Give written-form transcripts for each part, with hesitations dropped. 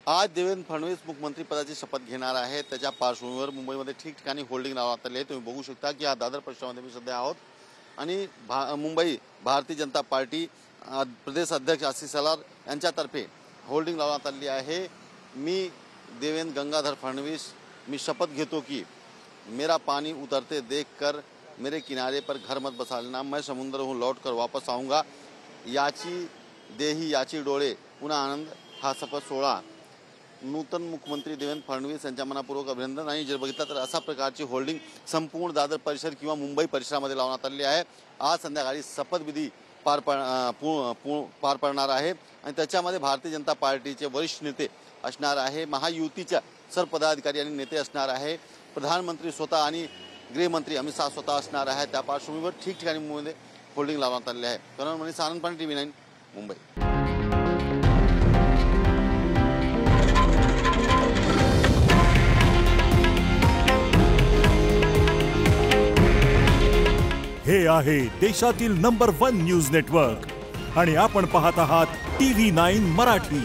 आज देवेंद्र फडणवीस मुख्यमंत्री पदाची शपथ घेणार आहेत। त्याच्या पार्श्वभूमीवर मुंबईमध्ये ठिकठिकाणी होल्डिंग लावण्यात आले। तुम्ही बघू शकता की हा दादर परिसरामध्ये मी सध्या आहोत आणि मुंबई भारतीय जनता पार्टी प्रदेश अध्यक्ष आशिष शेलार यांच्यातर्फे होल्डिंग लावण्यात आली आहे। मी देवेंद्र गंगाधर फडणवीस मी शपथ घेतो की मेरा पानी उतरते देखकर मेरे किनारे पर घर मत बसा लेना, मैं समुद्र हूँ लौट कर वापस आऊँगा, याची देही याची डोळे पुन्हा आनंद, हा शपथ सोहळा। नूतन मुख्यमंत्री देवेंद्र फडणवीस यांच्या मनापूर्वक अभिनंदन। आणि जर बघितलं तर अशा प्रकारची होल्डिंग संपूर्ण दादर परिसर किंवा मुंबई परिसरामध्ये लावण्यात आलेली आहे। आज संध्याकाळी शपथविधी पार पडणार आहे आणि त्याच्यामध्ये भारतीय जनता पार्टीचे वरिष्ठ नेते असणार आहे, महायुतीच्या सर्व पदाधिकारी आणि नेते असणार आहे, प्रधानमंत्री स्वतः आणि गृहमंत्री अमित शाह स्वतः असणार आहे। त्या पार्श्वभूमीवर ठिकठिकाणी मुंबईमध्ये होल्डिंग लावण्यात आलेली आहे। करण मनीष आनंद, TV9 मुंबई। हे आहे देशातील नंबर 1 न्यूज नेटवर्क आणि आपण पाहत आहात TV9 मराठी।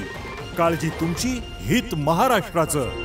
काळजी तुमची, हित महाराष्ट्राचं।